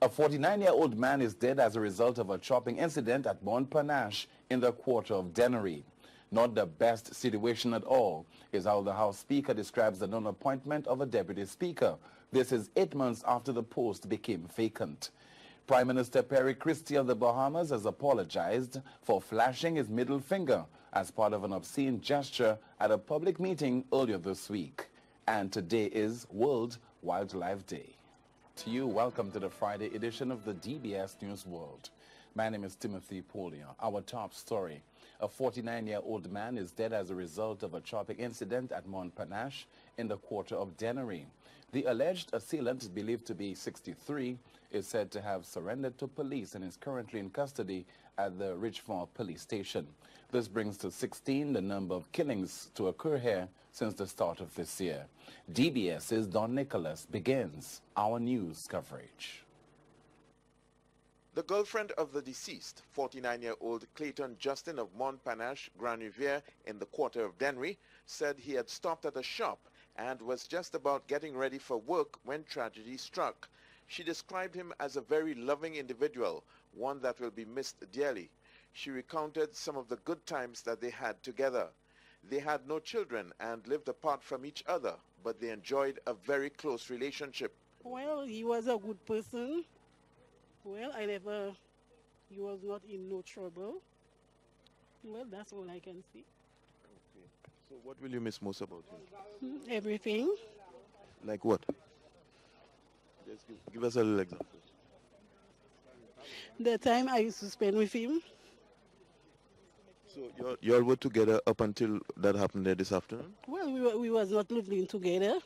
A 49-year-old man is dead as a result of a chopping incident at Morne Panache in the quarter of Dennery. Not the best situation at all is how the House Speaker describes the non-appointment of a Deputy Speaker. This is 8 months after the post became vacant. Prime Minister Perry Christie of the Bahamas has apologized for flashing his middle finger as part of an obscene gesture at a public meeting earlier this week. And today is World Wildlife Day. To you, welcome to the Friday edition of the DBS News World. My name is Timothy Polion. Our top story: a 49-year-old man is dead as a result of a chopping incident at Morne Panache in the quarter of Dennery. The alleged assailant, believed to be 63, is said to have surrendered to police and is currently in custody at the Richford police station. This brings to 16 the number of killings to occur here since the start of this year. DBS's Don Nicholas begins our news coverage. The girlfriend of the deceased, 49-year-old Clayton Justin of Morne Panache, Grand Riviere in the quarter of Dennery, said he had stopped at a shop and was just about getting ready for work when tragedy struck. She described him as a very loving individual, one that will be missed dearly. She recounted some of the good times that they had together. They had no children and lived apart from each other, but they enjoyed a very close relationship. Well, he was a good person. Well, he was not in no trouble. Well, that's all I can see. Okay. So what will you miss most about him? Everything. Like what? Just give us a little example. The time I used to spend with him. So you all were together up until that happened there this afternoon? Well, we was not living together.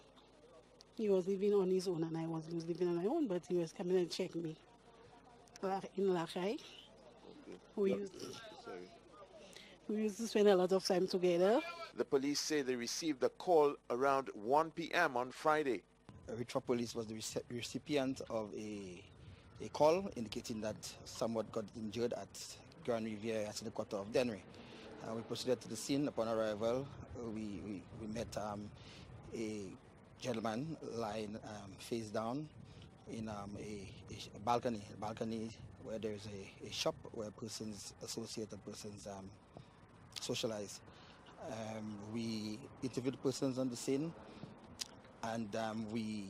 He was living on his own and I was living on my own, but he was coming and check me in Lachai. Okay. We used to spend a lot of time together. The police say they received a call around 1 p.m. on Friday. Richford Police was the recipient of a call indicating that someone got injured at Grand Riviere at the quarter of Dennery. We proceeded to the scene. Upon arrival, we met a gentleman lying face down in a balcony where there is a shop where associated persons socialize. We interviewed the persons on the scene and we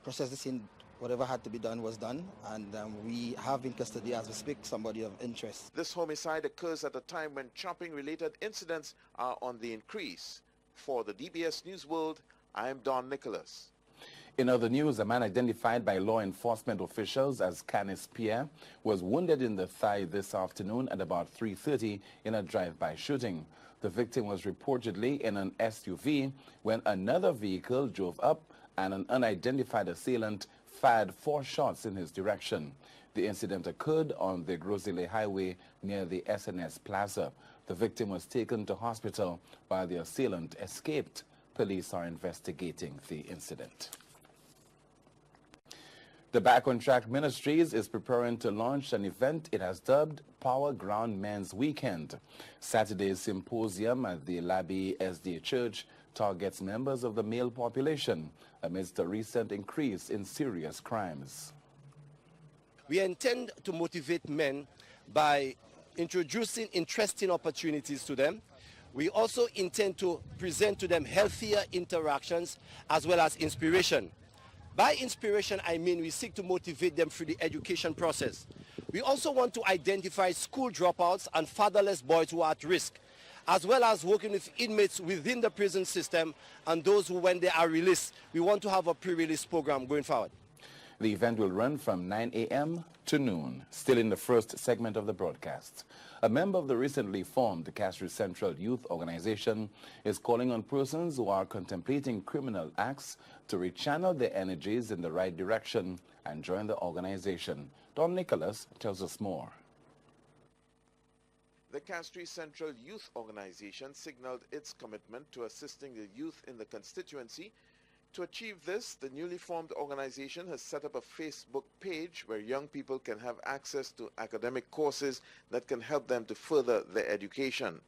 processed the scene. Whatever had to be done was done, and we have in custody as we speak somebody of interest. This homicide occurs at a time when chopping-related incidents are on the increase. For the DBS News World, I am Don Nicholas. In other news, a man identified by law enforcement officials as Canis Pierre was wounded in the thigh this afternoon at about 3:30 in a drive-by shooting. The victim was reportedly in an SUV when another vehicle drove up and an unidentified assailant fired 4 shots in his direction. The incident occurred on the Grosile Highway near the SNS Plaza. The victim was taken to hospital while the assailant escaped. Police are investigating the incident. The Back on Track Ministries is preparing to launch an event it has dubbed Power Ground Men's Weekend. Saturday's symposium at the Labi SDA Church targets members of the male population amidst a recent increase in serious crimes. We intend to motivate men by introducing interesting opportunities to them. We also intend to present to them healthier interactions as well as inspiration. By inspiration, I mean we seek to motivate them through the education process. We also want to identify school dropouts and fatherless boys who are at risk, as well as working with inmates within the prison system and those who, when they are released, we want to have a pre-release program going forward. The event will run from 9 a.m. to noon. Still in the first segment of the broadcast, a member of the recently formed Castries Central Youth Organization is calling on persons who are contemplating criminal acts to rechannel their energies in the right direction and join the organization. Don Nicholas tells us more. The Castries Central Youth Organization signaled its commitment to assisting the youth in the constituency. To achieve this, the newly formed organization has set up a Facebook page where young people can have access to academic courses that can help them to further their education.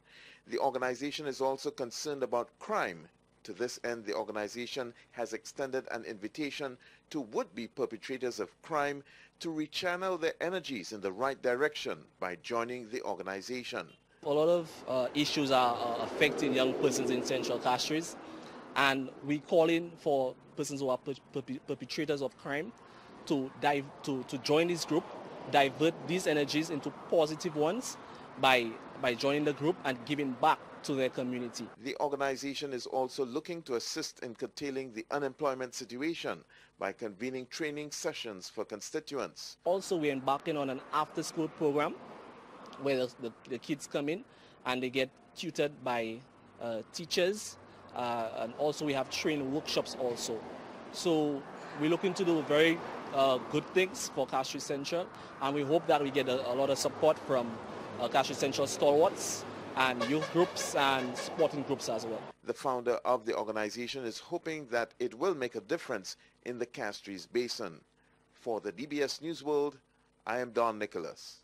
The organization is also concerned about crime, To this end, the organization has extended an invitation to would-be perpetrators of crime to rechannel their energies in the right direction by joining the organization. A lot of issues are affecting young persons in Central Castries, and we call in for persons who are perpetrators of crime to join this group, divert these energies into positive ones by joining the group and giving back to their community. The organization is also looking to assist in curtailing the unemployment situation by convening training sessions for constituents. Also, we're embarking on an after-school program where the kids come in and they get tutored by teachers, and also we have training workshops also. So we're looking to do very good things for Castries Central, and we hope that we get a lot of support from Castries Central stalwarts and youth groups and sporting groups as well. The founder of the organization is hoping that it will make a difference in the Castries Basin. For the DBS News World, I am Don Nicholas.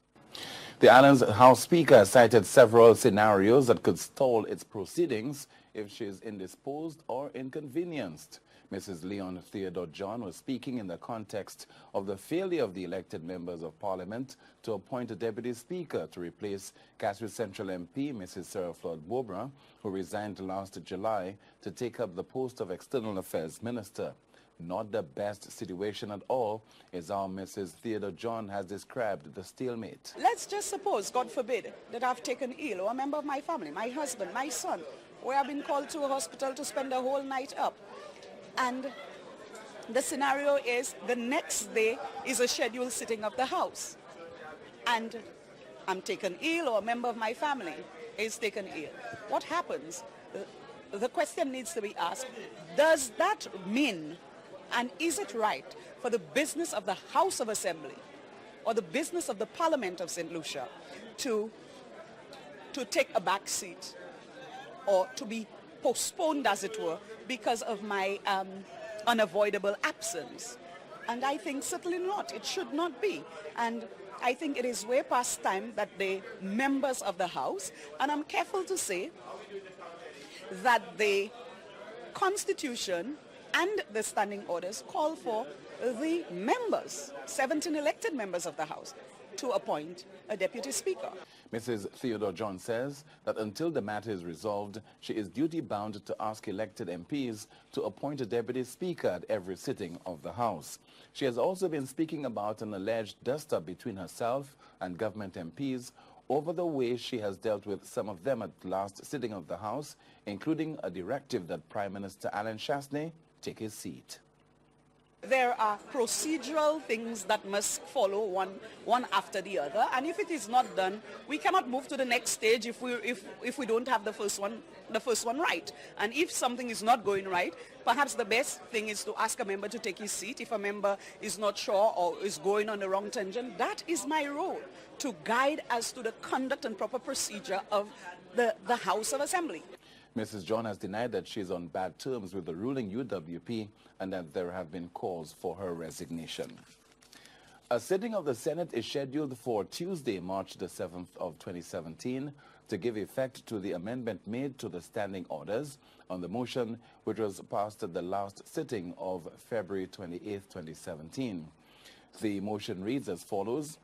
The island's House Speaker cited several scenarios that could stall its proceedings if she is indisposed or inconvenienced. Mrs. Leon Theodore John was speaking in the context of the failure of the elected members of Parliament to appoint a Deputy Speaker to replace Castries Central MP, Mrs. Sarah Floyd Bobra, who resigned last July to take up the post of External Affairs Minister. Not the best situation at all is how Mrs. Theodore John has described the stalemate. Let's just suppose, God forbid, that I've taken ill, or a member of my family, my husband, my son, or I've been called to a hospital to spend the whole night up. And the scenario is the next day is a scheduled sitting of the House. And I'm taken ill, or a member of my family is taken ill. What happens? The question needs to be asked, does that mean, and is it right for the business of the House of Assembly or the business of the Parliament of St. Lucia to take a back seat or to be postponed, as it were, because of my unavoidable absence? And I think certainly not. It should not be. And I think it is way past time that the members of the House, and I'm careful to say that the Constitution and the standing orders call for the members, 17 elected members of the House, to appoint a Deputy Speaker. Mrs. Theodore John says that until the matter is resolved, she is duty-bound to ask elected MPs to appoint a Deputy Speaker at every sitting of the House. She has also been speaking about an alleged dust-up between herself and government MPs over the way she has dealt with some of them at the last sitting of the House, including a directive that Prime Minister Alan Chasney take his seat. There are procedural things that must follow one after the other, and if it is not done, we cannot move to the next stage if we don't have the first one right. And if something is not going right, perhaps the best thing is to ask a member to take his seat. If a member is not sure or is going on the wrong tangent, that is my role, to guide as to the conduct and proper procedure of the House of Assembly. Mrs. John has denied that she is on bad terms with the ruling UWP and that there have been calls for her resignation. A sitting of the Senate is scheduled for Tuesday, March the 7th of 2017 to give effect to the amendment made to the standing orders on the motion which was passed at the last sitting of February 28, 2017. The motion reads as follows: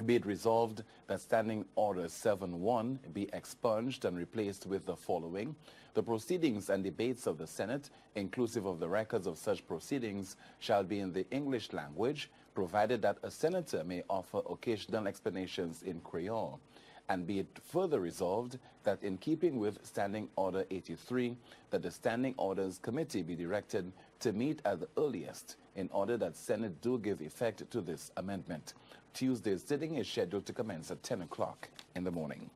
be it resolved that Standing Order 7.1 be expunged and replaced with the following. The proceedings and debates of the Senate, inclusive of the records of such proceedings, shall be in the English language, provided that a senator may offer occasional explanations in Creole. And be it further resolved that in keeping with Standing Order 83, that the Standing Orders Committee be directed to meet at the earliest in order that Senate do give effect to this amendment. Tuesday's sitting is scheduled to commence at 10 o'clock in the morning.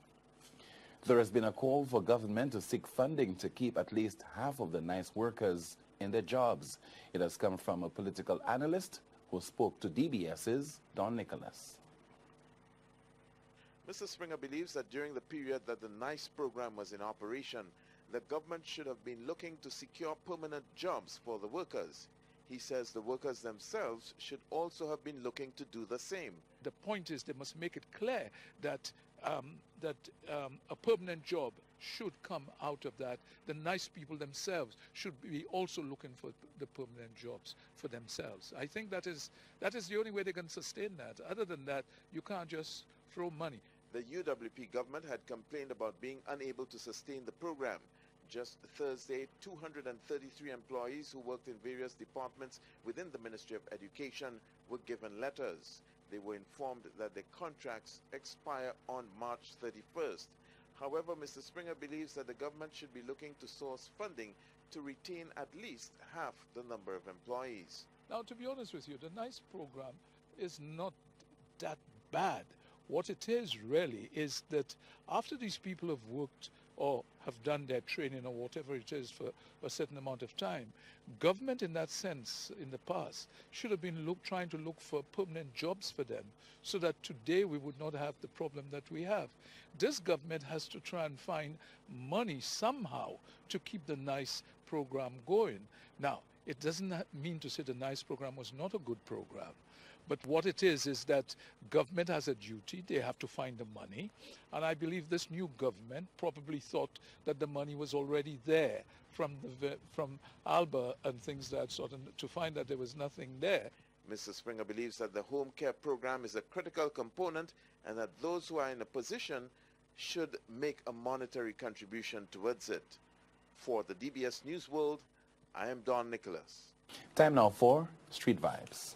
There has been a call for government to seek funding to keep at least half of the NICE workers in their jobs. It has come from a political analyst who spoke to DBS's Don Nicholas. Mr. Springer believes that during the period that the NICE program was in operation, the government should have been looking to secure permanent jobs for the workers. He says the workers themselves should also have been looking to do the same. The point is they must make it clear that a permanent job should come out of that. The nice people themselves should be also looking for the permanent jobs for themselves. I think that is the only way they can sustain that. Other than that, you can't just throw money. The UWP government had complained about being unable to sustain the program. Just Thursday, 233 employees who worked in various departments within the Ministry of Education were given letters. They were informed that their contracts expire on March 31st. However, Mr. Springer believes that the government should be looking to source funding to retain at least half the number of employees. Now, to be honest with you, the NICE program is not that bad. What it is really is that after these people have worked or have done their training or whatever it is for a certain amount of time, government in that sense in the past should have been trying to look for permanent jobs for them so that today we would not have the problem that we have. This government has to try and find money somehow to keep the NICE program going. Now, it doesn't mean to say the NICE program was not a good program. But what it is that government has a duty. They have to find the money. And I believe this new government probably thought that the money was already there from ALBA and things that sort, and to find that there was nothing there. Mr. Springer believes that the home care program is a critical component and that those who are in a position should make a monetary contribution towards it. For the DBS News World, I am Don Nicholas. Time now for Street Vibes.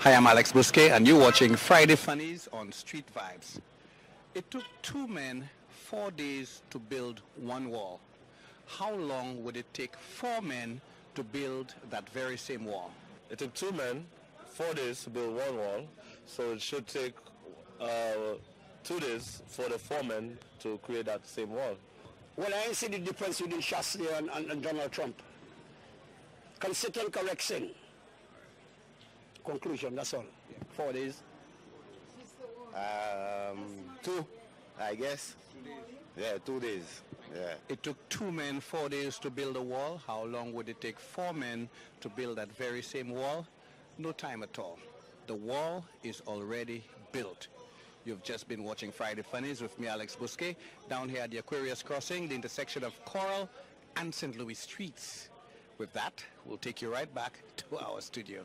Hi, I'm Alex Busquet, and you're watching Friday Funnies on Street Vibes. It took 2 men 4 days to build one wall. How long would it take 4 men to build that very same wall? It took 2 men 4 days to build one wall, so it should take 2 days for the 4 men to create that same wall. Well, I ain't see the difference between Shastley and Donald Trump. Consistent correction. Conclusion, that's all. 4 days? 2, I guess. 2 days. Yeah, 2 days. Yeah. It took 2 men 4 days to build a wall. How long would it take 4 men to build that very same wall? No time at all. The wall is already built. You've just been watching Friday Funnies with me, Alex Busquet, down here at the Aquarius Crossing, the intersection of Coral and St. Louis Streets. With that, we'll take you right back to our studio.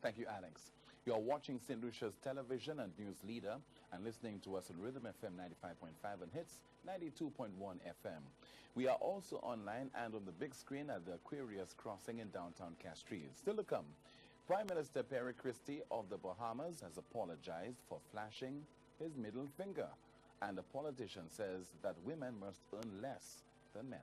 Thank you, Alex. You are watching St. Lucia's television and news leader and listening to us on Rhythm FM 95.5 and Hits 92.1 FM. We are also online and on the big screen at the Aquarius Crossing in downtown Castries. Still to come, Prime Minister Perry Christie of the Bahamas has apologized for flashing his middle finger, and the politician says that women must earn less than men.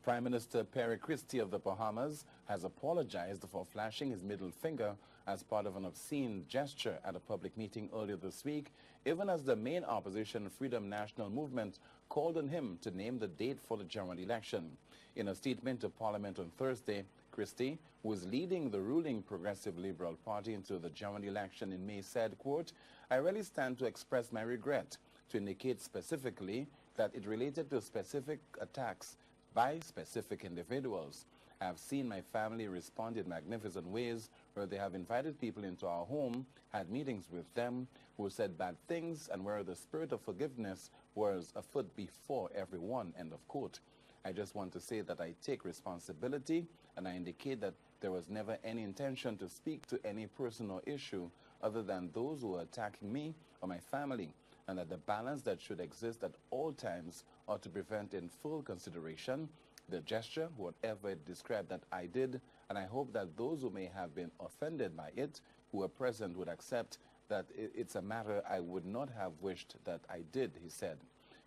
Prime Minister Perry Christie of the Bahamas has apologized for flashing his middle finger as part of an obscene gesture at a public meeting earlier this week, even as the main opposition Freedom National Movement called on him to name the date for the general election. In a statement to Parliament on Thursday, Christie, who is leading the ruling Progressive Liberal Party into the general election in May, said, quote, "I really stand to express my regret, to indicate specifically that it related to specific attacks by specific individuals. I have seen my family respond in magnificent ways where they have invited people into our home, had meetings with them, who said bad things, and where the spirit of forgiveness was afoot before everyone," end of quote. I just want to say that I take responsibility, and I indicate that there was never any intention to speak to any person or issue other than those who are attacking me or my family, and that the balance that should exist at all times ought to prevent in full consideration the gesture, whatever it described that I did, and I hope that those who may have been offended by it, who were present, would accept that it's a matter I would not have wished that I did, he said.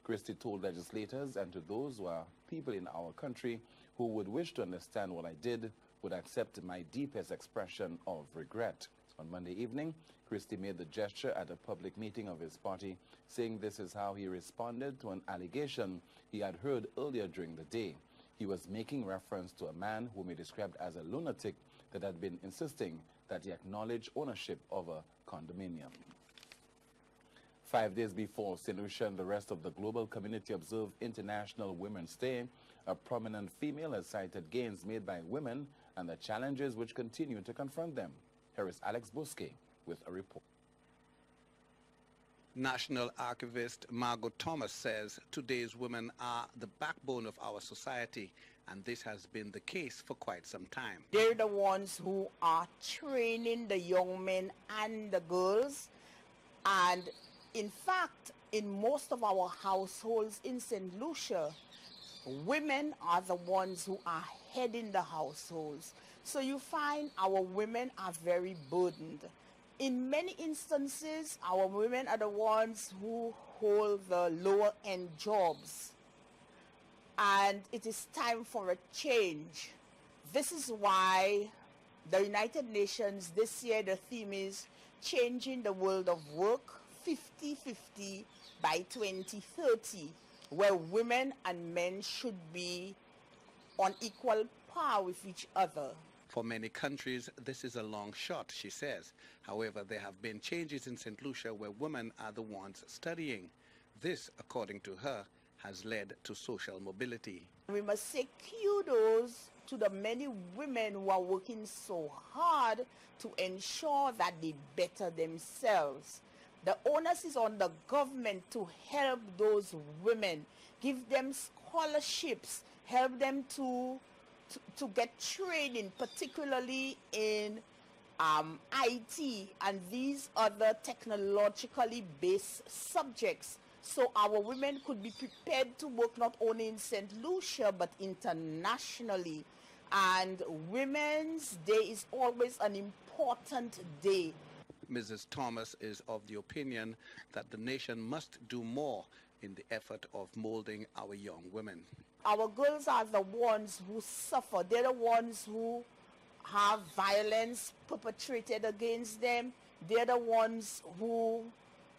Christie told legislators and to those who are people in our country who would wish to understand what I did would accept my deepest expression of regret. On Monday evening, Christie made the gesture at a public meeting of his party, saying this is how he responded to an allegation he had heard earlier during the day. He was making reference to a man whom he described as a lunatic that had been insisting that he acknowledge ownership of a condominium. 5 days before St. Lucia and the rest of the global community observed International Women's Day, a prominent female has cited gains made by women and the challenges which continue to confront them. Here is Alex Busquet with a report. National Archivist Margot Thomas says today's women are the backbone of our society, and this has been the case for quite some time. They're the ones who are training the young men and the girls, and in fact, in most of our households in St. Lucia, women are the ones who are heading the households. So you find our women are very burdened. In many instances, our women are the ones who hold the lower end jobs. And it is time for a change. This is why the United Nations this year, the theme is changing the world of work 50-50 by 2030, where women and men should be on equal par with each other. For many countries, this is a long shot, she says. However, there have been changes in St. Lucia where women are the ones studying. This, according to her, has led to social mobility. We must say kudos to the many women who are working so hard to ensure that they better themselves. The onus is on the government to help those women, give them scholarships, help them to get training, particularly in IT and these other technologically based subjects, so our women could be prepared to work not only in St. Lucia but internationally. And Women's Day is always an important day. Mrs. Thomas is of the opinion that the nation must do more in the effort of molding our young women. Our girls are the ones who suffer. They're the ones who have violence perpetrated against them. They're the ones who,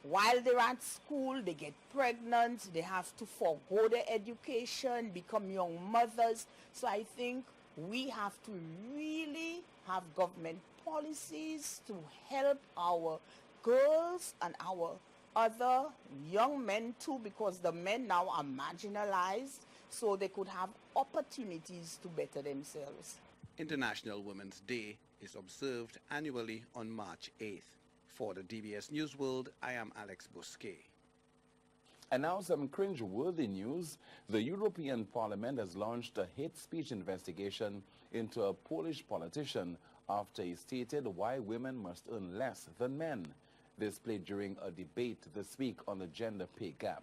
while they're at school, they get pregnant, they have to forego their education, become young mothers. So I think we have to really have government policies to help our girls and our other young men too, because the men now are marginalized, so they could have opportunities to better themselves. International Women's Day is observed annually on March 8th. For the DBS News World, I am Alex Bousquet. And now some cringe-worthy news. The European Parliament has launched a hate speech investigation into a Polish politician after he stated why women must earn less than men. This played during a debate this week on the gender pay gap.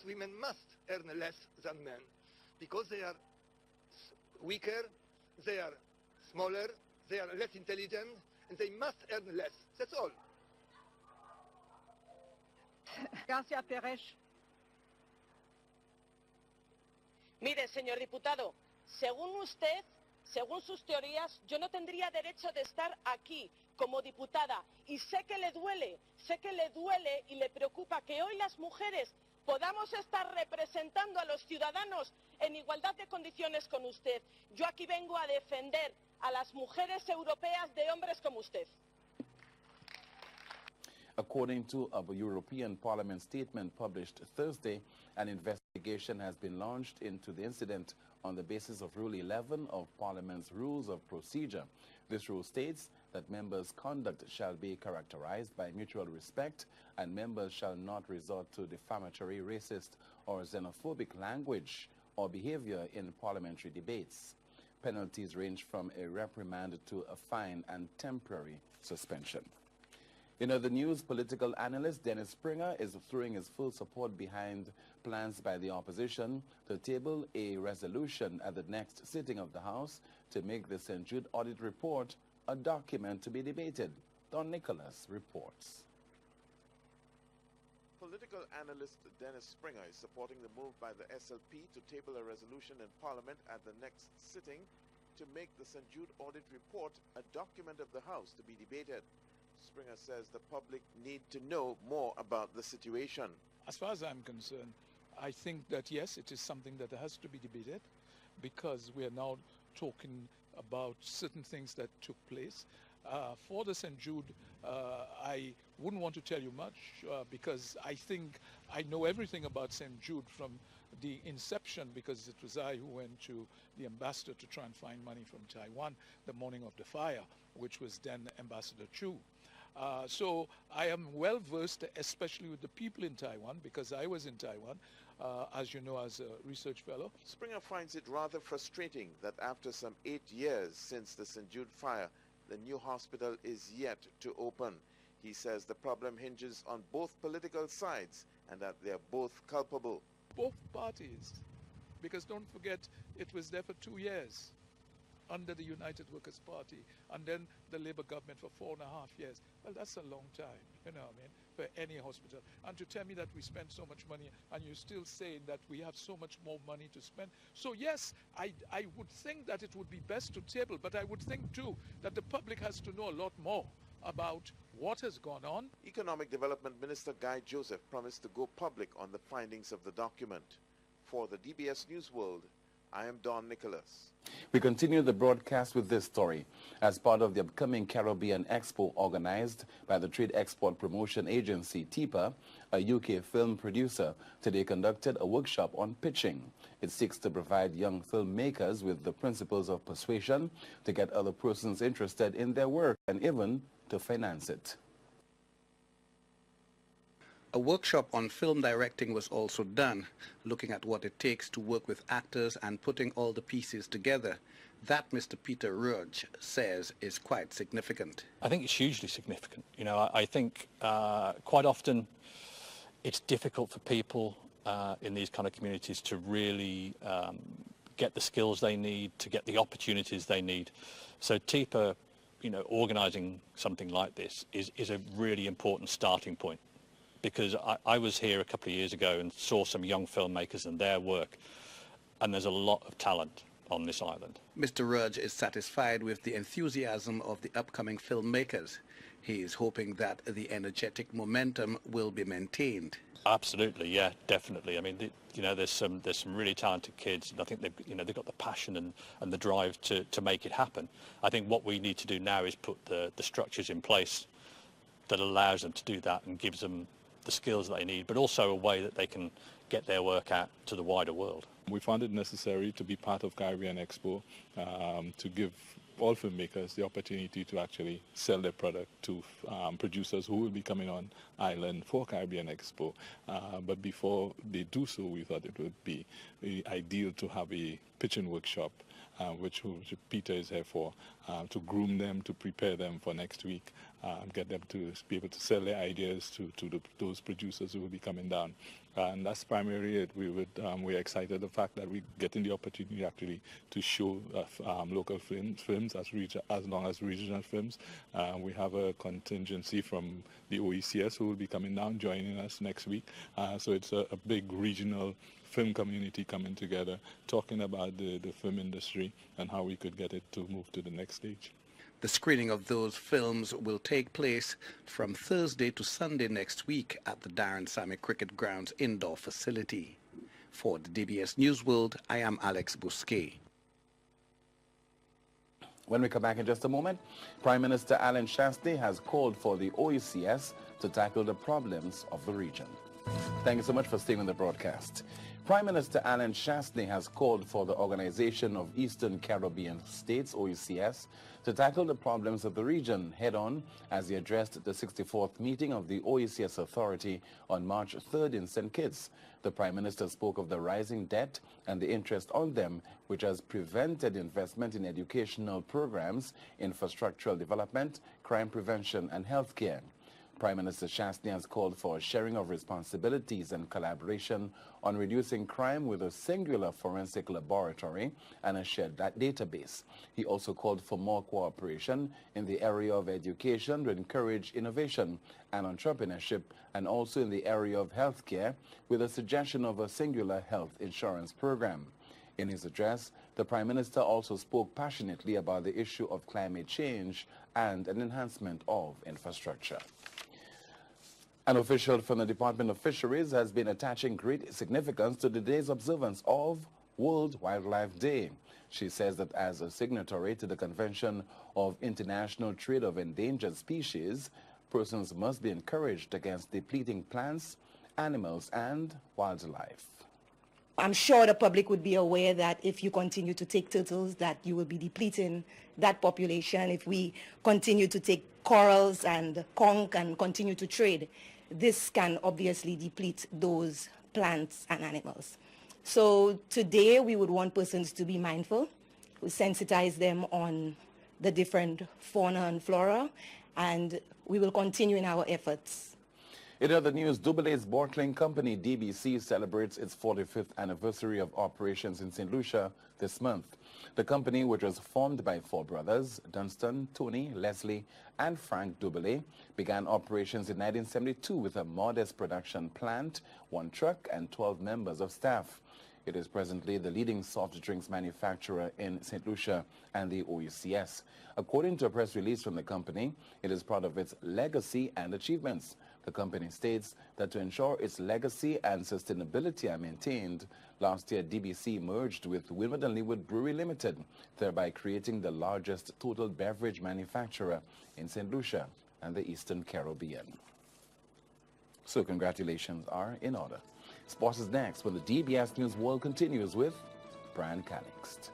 Women must earn less than men because they are weaker, they are smaller, they are less intelligent, and they must earn less. That's all. Gracias, Perry. Mire, señor diputado, según usted, según sus teorías, yo no tendría derecho de estar aquí como diputada. Y sé que le duele y le preocupa que hoy las mujeres podamos estar representando a los ciudadanos en igualdad de condiciones con usted. Yo aquí vengo a defender a las mujeres europeas de hombres como usted. According to a European Parliament statement published Thursday, an investigation has been launched into the incident on the basis of Rule 11 of Parliament's Rules of Procedure. This rule states that members' conduct shall be characterized by mutual respect and members shall not resort to defamatory, racist or xenophobic language or behavior in parliamentary debates. Penalties range from a reprimand to a fine and temporary suspension. In other news, political analyst Dennis Springer is throwing his full support behind plans by the opposition to table a resolution at the next sitting of the House to make the St. Jude audit report a document to be debated. Don Nicholas reports. Political analyst Dennis Springer is supporting the move by the SLP to table a resolution in Parliament at the next sitting to make the St. Jude audit report a document of the House to be debated. Springer says the public need to know more about the situation. As far as I'm concerned, I think that yes, it is something that has to be debated because we are now talking about certain things that took place. For the St. Jude, I wouldn't want to tell you much because I think I know everything about St. Jude from the inception, because it was I who went to the ambassador to try and find money from Taiwan the morning of the fire, which was then Ambassador Chu. So I am well versed, especially with the people in Taiwan, because I was in Taiwan, as you know, as a research fellow. Springer finds it rather frustrating that after some 8 years since the St. Jude fire, the new hospital is yet to open. He says the problem hinges on both political sides and that they are both culpable. Both parties, because don't forget, it was there for 2 years under the United Workers' Party, and then the Labour government for 4.5 years. Well, that's a long time, you know what I mean, for any hospital. And to tell me that we spend so much money, and you're still saying that we have so much more money to spend. So yes, I would think that it would be best to table, but I would think too that the public has to know a lot more about what has gone on. Economic Development Minister Guy Joseph promised to go public on the findings of the document. For the DBS News World, I am Don Nicholas. We continue the broadcast with this story. As part of the upcoming Caribbean Expo organized by the Trade Export Promotion Agency, TIPA, a UK film producer, today conducted a workshop on pitching. It seeks to provide young filmmakers with the principles of persuasion to get other persons interested in their work and even to finance it. A workshop on film directing was also done, looking at what it takes to work with actors and putting all the pieces together. That, Mr. Peter Rudge says, is quite significant. I think it's hugely significant. You know, I think quite often it's difficult for people in these kind of communities to really get the skills they need, to get the opportunities they need. So TIPA, you know, organising something like this is a really important starting point. Because I was here a couple of years ago and saw some young filmmakers and their work, and there's a lot of talent on this island. Mr. Rudge is satisfied with the enthusiasm of the upcoming filmmakers. He is hoping that the energetic momentum will be maintained. Absolutely, yeah, definitely. I mean, you know, there's some really talented kids, and I think they've got the passion and the drive to make it happen. I think what we need to do now is put the structures in place that allows them to do that and gives them the skills that they need, but also a way that they can get their work out to the wider world. We found it necessary to be part of Caribbean Expo to give all filmmakers the opportunity to actually sell their product to producers who will be coming on island for Caribbean Expo. But before they do so, we thought it would be ideal to have a pitching workshop, which Peter is here for, to groom them, to prepare them for next week, get them to be able to sell their ideas to those producers who will be coming down. And that's primarily it. We're excited the fact that we're getting the opportunity actually to show local films as long as regional films. We have a contingency from the OECS who will be coming down, joining us next week. So it's a big regional film community coming together, talking about the film industry and how we could get it to move to the next stage. The screening of those films will take place from Thursday to Sunday next week at the Darren Sammy Cricket Grounds indoor facility. For the DBS News World, I am Alex Bousquet. When we come back in just a moment, Prime Minister Alan Shastney has called for the OECS to tackle the problems of the region. Thank you so much for staying on the broadcast. Prime Minister Alan Shastney has called for the Organization of Eastern Caribbean States, OECS, to tackle the problems of the region head-on as he addressed the 64th meeting of the OECS Authority on March 3rd in St. Kitts. The Prime Minister spoke of the rising debt and the interest on them, which has prevented investment in educational programs, infrastructural development, crime prevention and healthcare. Prime Minister Shastney has called for a sharing of responsibilities and collaboration on reducing crime with a singular forensic laboratory and a shared database. He also called for more cooperation in the area of education to encourage innovation and entrepreneurship, and also in the area of healthcare with a suggestion of a singular health insurance program. In his address, the Prime Minister also spoke passionately about the issue of climate change and an enhancement of infrastructure. An official from the Department of Fisheries has been attaching great significance to today's observance of World Wildlife Day. She says that as a signatory to the Convention of International Trade of Endangered Species, persons must be encouraged against depleting plants, animals, and wildlife. I'm sure the public would be aware that if you continue to take turtles, that you will be depleting that population. If we continue to take corals and conch and continue to trade, this can obviously deplete those plants and animals. So today we would want persons to be mindful. We sensitize them on the different fauna and flora, and we will continue in our efforts. In other news, Dubai's bottling company DBC celebrates its 45th anniversary of operations in St. Lucia this month. The company, which was formed by four brothers, Dunstan, Tony, Leslie, and Frank Dubele, began operations in 1972 with a modest production plant, 1 truck, and 12 members of staff. It is presently the leading soft drinks manufacturer in St. Lucia and the OUCS. According to a press release from the company, it is proud of its legacy and achievements. The company states that to ensure its legacy and sustainability are maintained, last year DBC merged with Winwood and Leeward Brewery Limited, thereby creating the largest total beverage manufacturer in St. Lucia and the Eastern Caribbean. So congratulations are in order. Sports is next when the DBS News World continues with Brian Calixte.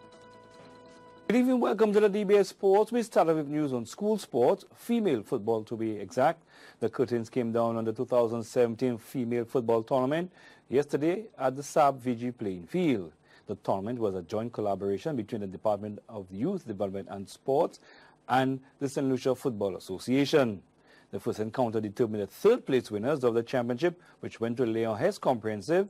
Good evening, welcome to the DBS Sports. We started with news on school sports, female football to be exact. The curtains came down on the 2017 female football tournament yesterday at the Saab VG playing field. The tournament was a joint collaboration between the Department of Youth Development and Sports and the St. Lucia Football Association. The first encounter determined the third place winners of the championship, which went to Leon Hess Comprehensive.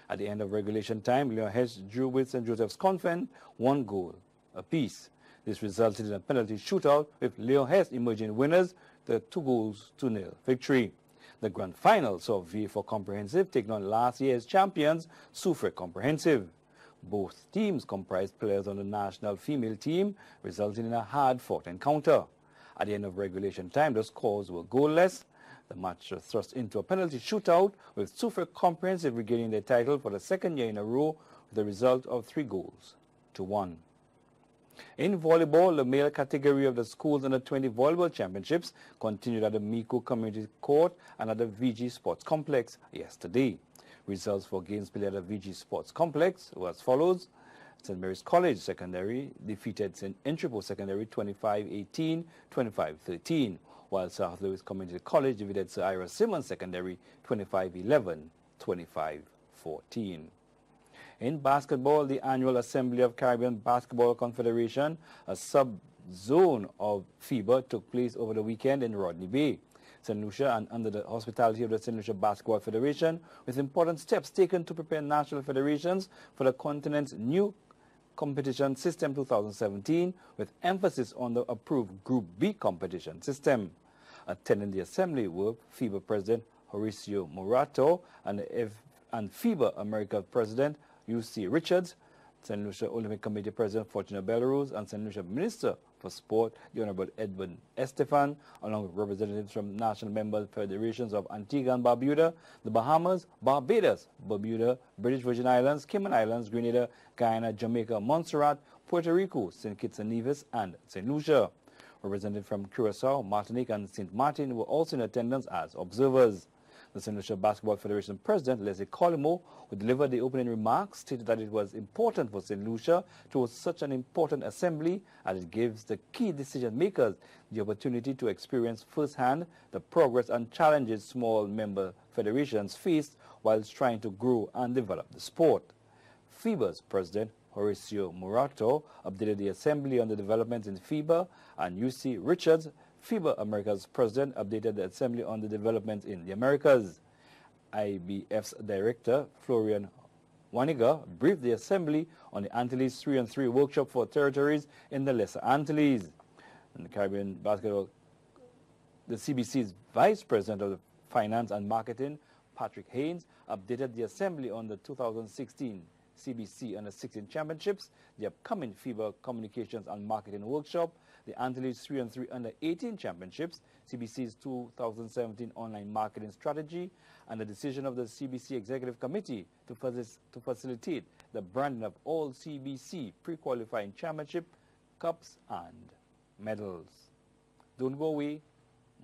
At the end of regulation time, Leon Hess drew with St. Joseph's Convent 1 goal apiece. This resulted in a penalty shootout with Leon Hess emerging winners, the 2-0 victory. The grand final saw VA4 Comprehensive taking on last year's champions, Suffolk Comprehensive. Both teams comprised players on the national female team, resulting in a hard-fought encounter. At the end of regulation time, the scores were goalless. The match was thrust into a penalty shootout, with Suffolk Comprehensive regaining their title for the second year in a row with a result of 3-1. In volleyball, the male category of the schools under 20 volleyball championships continued at the Miko Community Court and at the VG Sports Complex yesterday. Results for games played at the VG Sports Complex were as follows. St. Mary's College Secondary defeated St. Entrepot Secondary 25-18, 25-13, while South Louis Community College defeated Sir Ira Simmons Secondary 25-11, 25-14. In basketball, the annual Assembly of Caribbean Basketball Confederation, a sub-zone of FIBA, took place over the weekend in Rodney Bay, St. Lucia, and under the hospitality of the St. Lucia Basketball Federation, with important steps taken to prepare national federations for the continent's new competition system 2017, with emphasis on the approved Group B competition system. Attending the assembly were FIBA President Horacio Morato and FIBA America President UC Richards, St. Lucia Olympic Committee President Fortuna Belarus, and St. Lucia Minister for Sport, the Honorable Edwin Estefan, along with representatives from national member federations of Antigua and Barbuda, the Bahamas, Barbados, Bermuda, British Virgin Islands, Cayman Islands, Grenada, Guyana, Jamaica, Montserrat, Puerto Rico, St. Kitts and Nevis, and St. Lucia. Representatives from Curacao, Martinique, and St. Martin were also in attendance as observers. The St. Lucia Basketball Federation President, Leslie Colimo, who delivered the opening remarks, stated that it was important for St. Lucia to host such an important assembly as it gives the key decision makers the opportunity to experience firsthand the progress and challenges small member federations faced whilst trying to grow and develop the sport. FIBA's President, Horacio Morato, updated the assembly on the developments in FIBA, and UC Richards, FIBA America's president, updated the assembly on the developments in the Americas. IBF's director, Florian Waniga, briefed the assembly on the Antilles 3-on-3 workshop for territories in the Lesser Antilles. And the Caribbean Basketball, the CBC's vice president of finance and marketing, Patrick Haynes, updated the assembly on the 2016 CBC Under-16 Championships, the upcoming FIBA Communications and Marketing Workshop, the Antilles 3-on-3 Under-18 Championships, CBC's 2017 Online Marketing Strategy, and the decision of the CBC Executive Committee to facilitate the branding of all CBC pre-qualifying championship, cups, and medals. Don't go away.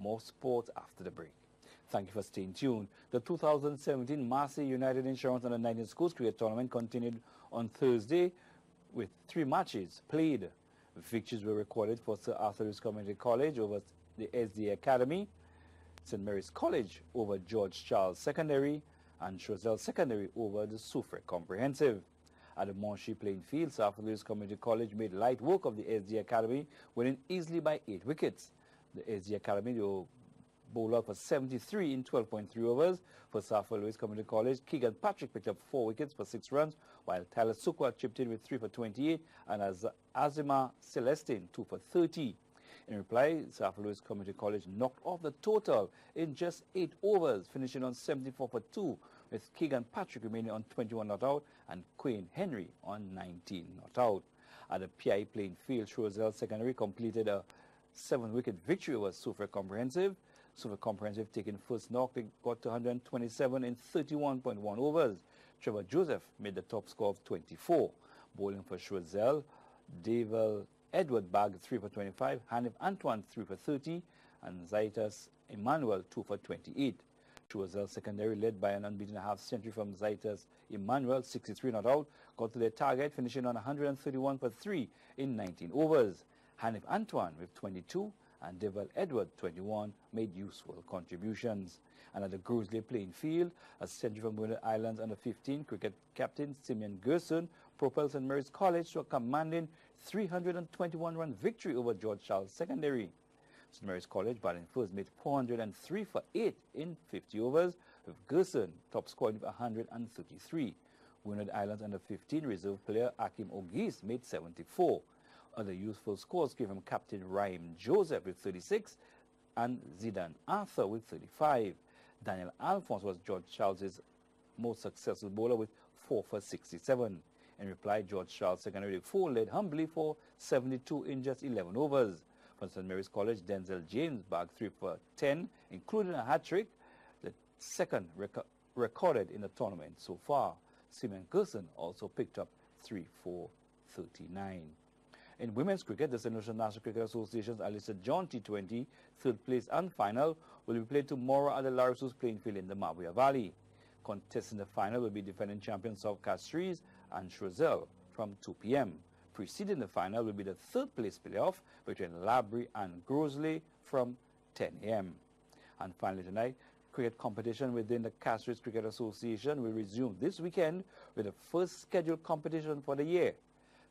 More sports after the break. Thank you for staying tuned. The 2017 Massey United Insurance Under-19 Schools Cricket Tournament continued on Thursday with 3 matches played. Victories were recorded for Sir Arthur Lewis Community College over the SDA Academy, St. Mary's College over George Charles Secondary, and Shrosdale Secondary over the Soufrière Comprehensive. At the Montchy playing field, Sir Arthur Lewis Community College made light work of the SDA Academy, winning easily by 8 wickets. The SDA Academy bowled out for 73 in 12.3 overs. For Sir Arthur Lewis Community College, Keegan Patrick picked up 4 wickets for 6 runs, while Tyler Sukwa chipped in with 3 for 28 and Azima Celestine 2 for 30. In reply, Sir Arthur Lewis Community College knocked off the total in just 8 overs, finishing on 74 for 2, with Keegan Patrick remaining on 21 not out and Quayne Henry on 19 not out. At the PI playing field, Shrosdale Secondary completed a 7-wicket victory over Soufrière Comprehensive. Soufrière Comprehensive taking first knock, they got to 127 in 31.1 overs. Trevor Joseph made the top score of 24. Bowling for Shrosdale, Davel Edward bagged 3 for 25, Hanif Antoine 3 for 30, and Zaitas Emmanuel 2 for 28. Shrosdale Secondary, led by an unbeaten half-century from Zaitas Emmanuel, 63 not out, got to their target, finishing on 131 for 3 in 19 overs. Hanif Antoine with 22 and Deval Edward, 21, made useful contributions. And at the Grosley playing field, a century from Bermuda Islands under-15 cricket captain Simeon Gerson propelled St. Mary's College to a commanding 321-run victory over George Charles Secondary. St. Mary's College, batting first, made 403 for 8 in 50 overs, with Gerson top scoring with 133. Bermuda Islands under-15 reserve player Akim Ogis made 74. Other useful scores came from Captain Raheem Joseph with 36 and Zidane Arthur with 35. Daniel Alphonse was George Charles's most successful bowler with 4 for 67. In reply, George Charles Secondary 4 led humbly for 72 in just 11 overs. For St. Mary's College, Denzel James bagged 3 for 10, including a hat-trick, the second recorded in the tournament so far. Simeon Gerson also picked up 3 for 39. In women's cricket, the St. Lucia National Cricket Association's Alyssa John T20 third place and final will be played tomorrow at the Larissus playing field in the Mabuya Valley. Contesting the final will be defending champions South Castries and Shrosdale from 2 p.m. Preceding the final will be the third place playoff between Labrie and Grosley from 10 a.m. And finally tonight, cricket competition within the Castries Cricket Association will resume this weekend with the first scheduled competition for the year.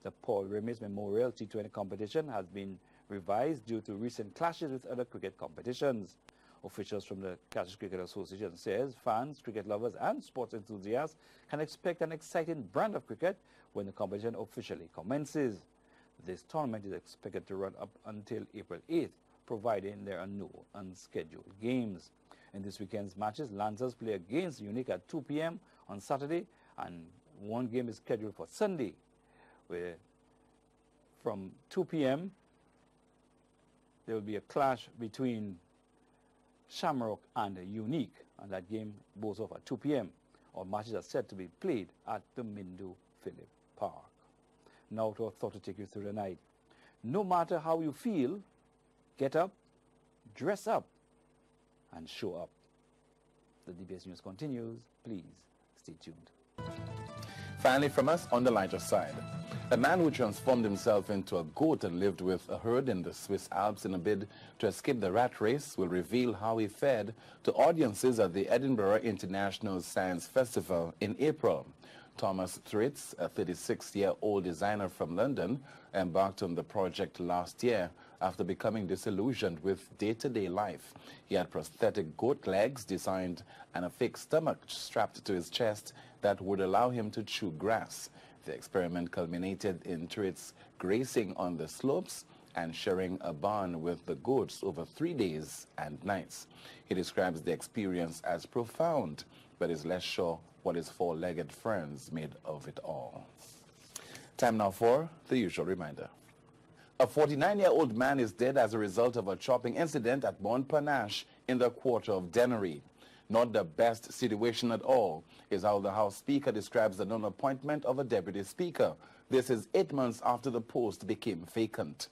The Paul Remis Memorial T20 competition has been revised due to recent clashes with other cricket competitions. Officials from the Castries Cricket Association says fans, cricket lovers and sports enthusiasts can expect an exciting brand of cricket when the competition officially commences. This tournament is expected to run up until April 8th, providing there are no unscheduled games. In this weekend's matches, Lancers play against Unique at 2 p.m. on Saturday, and one game is scheduled for Sunday, where from 2 p.m. there will be a clash between Shamrock and Unique, and that game goes off at 2 p.m. All matches are set to be played at the Mindo Phillip Park. Now to our thought to take you through the night. No matter how you feel, get up, dress up, and show up. The DBS News continues. Please stay tuned. Finally from us, on the lighter side. A man who transformed himself into a goat and lived with a herd in the Swiss Alps in a bid to escape the rat race will reveal how he fared to audiences at the Edinburgh International Science Festival in April. Thomas Thritz, a 36-year-old designer from London, embarked on the project last year after becoming disillusioned with day-to-day life. He had prosthetic goat legs designed and a fake stomach strapped to his chest that would allow him to chew grass. The experiment culminated in Thritz grazing on the slopes and sharing a barn with the goats over 3 days and nights. He describes the experience as profound, but is less sure what his four-legged friends made of it all. Time now for the usual reminder. A 49-year-old man is dead as a result of a chopping incident at Morne Panache in the quarter of Dennery. Not the best situation at all is how the House Speaker describes the non-appointment of a Deputy Speaker. This is 8 months after the post became vacant.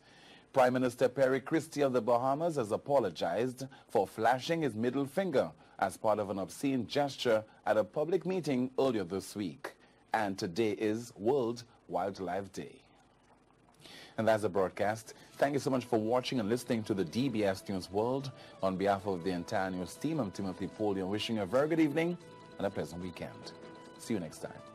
Prime Minister Perry Christie of the Bahamas has apologized for flashing his middle finger as part of an obscene gesture at a public meeting earlier this week. And today is World Wildlife Day. And that's the broadcast. Thank you so much for watching and listening to the DBS News World. On behalf of the entire news team, I'm Timothy Polion, wishing you a very good evening and a pleasant weekend. See you next time.